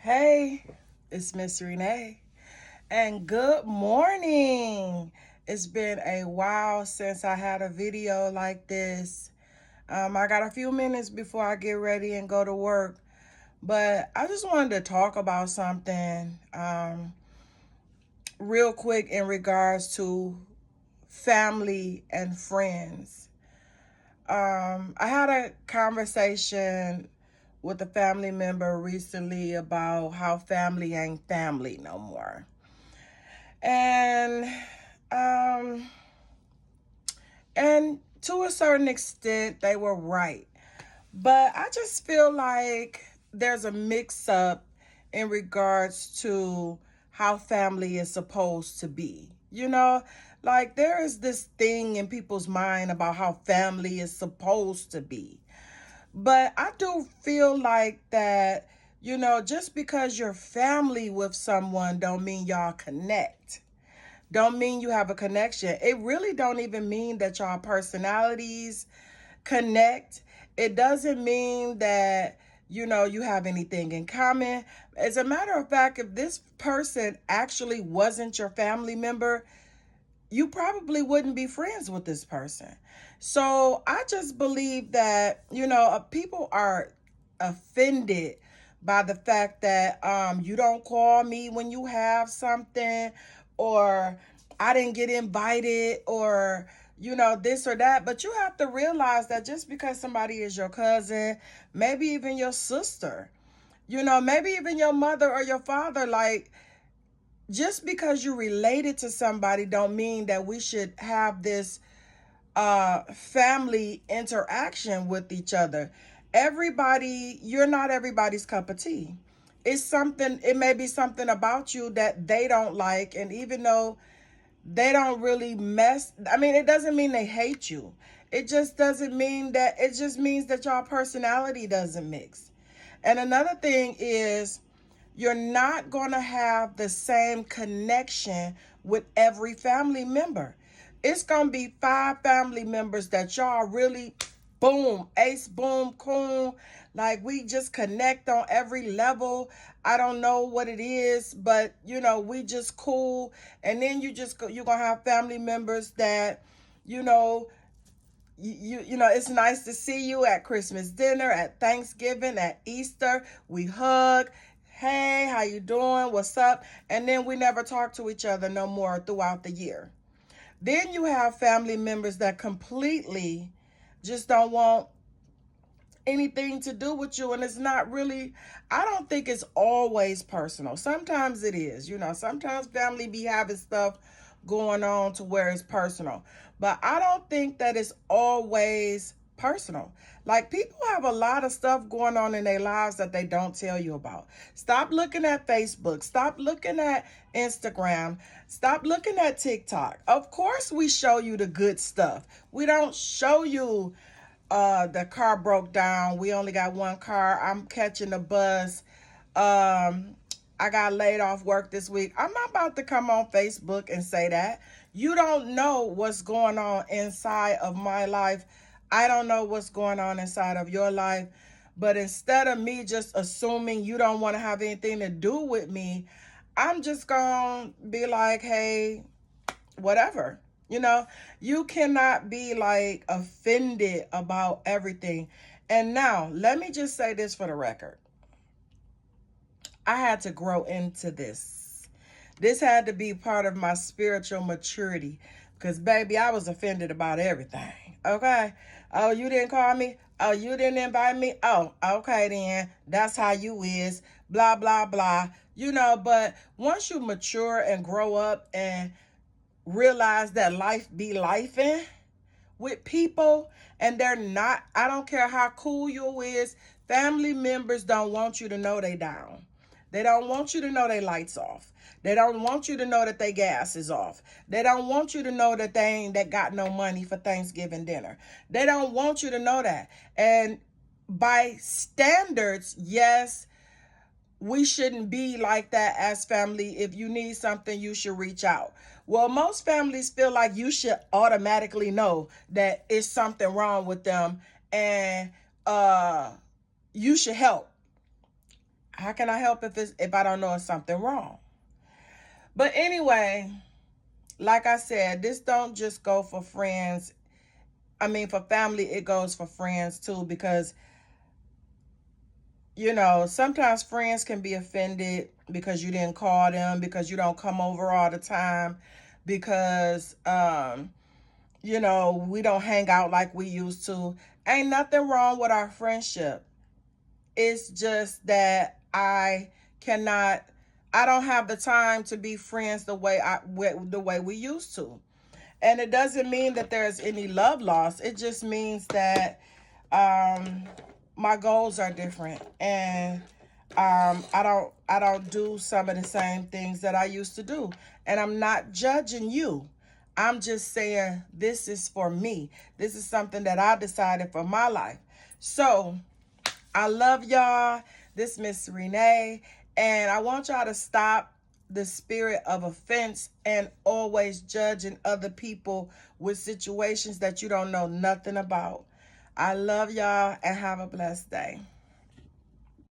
Hey, it's Miss Renee, and good morning. It's been a while since I had a video like this. I got a few minutes before I get ready and go to work, but I just wanted to talk about something real quick in regards to family and friends. I had a conversation with a family member recently about how family ain't family no more. And um and to a certain extent they were right. But I just feel like there's a mix up in regards to how family is supposed to be. Like there is this thing in people's mind about how family is supposed to be. But I do feel like that, just because you're family with someone don't mean y'all connect. Don't mean you have a connection. It really don't even mean that y'all personalities connect. It doesn't mean that, you have anything in common. As a matter of fact, if this person actually wasn't your family member, you probably wouldn't be friends with this person. So I just believe that, people are offended by the fact that you don't call me when you have something, or I didn't get invited, or, this or that. But you have to realize that just because somebody is your cousin, maybe even your sister, maybe even your mother or your father, like, just because you're related to somebody don't mean that we should have this family interaction with each other. You're not everybody's cup of tea. It may be something about you that they don't like, and even though they don't really it doesn't mean they hate you. It just means that y'all personality doesn't mix. And another thing is, you're not going to have the same connection with every family member. It's going to be 5 family members that y'all really, boom, ace, boom, cool. Like, we just connect on every level. I don't know what it is, but, we just cool. And then you're going to have family members that, you know, it's nice to see you at Christmas dinner, at Thanksgiving, at Easter. We hug. Hey, how you doing? What's up? And then we never talk to each other no more throughout the year. Then you have family members that completely just don't want anything to do with you. And it's not really, I don't think it's always personal. Sometimes it is. Sometimes family be having stuff going on to where it's personal. But I don't think that it's always personal. Like, people have a lot of stuff going on in their lives that they don't tell you about. Stop looking at Facebook. Stop looking at Instagram. Stop looking at TikTok. Of course we show you the good stuff. We don't show you the car broke down. We only got one car. I'm catching the bus. I got laid off work this week. I'm not about to come on Facebook and say that. You don't know what's going on inside of my life. I don't know what's going on inside of your life. But instead of me just assuming you don't want to have anything to do with me, I'm just going to be like, hey, whatever. You cannot be like offended about everything. And now, let me just say this for the record. I had to grow into this. This had to be part of my spiritual maturity, because, baby, I was offended about everything. Okay? Oh, you didn't call me? Oh, you didn't invite me? Oh, okay then. That's how you is. Blah, blah, blah. But once you mature and grow up and realize that life be lifing with people, and they're not, I don't care how cool you is, family members don't want you to know they down. They don't want you to know they lights off. They don't want you to know that they gas is off. They don't want you to know that they ain't that got no money for Thanksgiving dinner. They don't want you to know that. And by standards, yes, we shouldn't be like that as family. If you need something, you should reach out. Well, most families feel like you should automatically know that it's something wrong with them, and you should help. How can I help if I don't know it's something wrong? But anyway, like I said, this don't just go for friends. I mean, for family, it goes for friends too, because sometimes friends can be offended because you didn't call them, because you don't come over all the time, because we don't hang out like we used to. Ain't nothing wrong with our friendship. It's just that I don't have the time to be friends the way we used to. And it doesn't mean that there's any love loss. It just means that um my goals are different, and I don't do some of the same things that I used to do. And I'm not judging you. I'm just saying this is for me. This is something that I decided for my life. So I love y'all. This Miss Renee, and I want y'all to stop the spirit of offense and always judging other people with situations that you don't know nothing about. I love y'all and have a blessed day.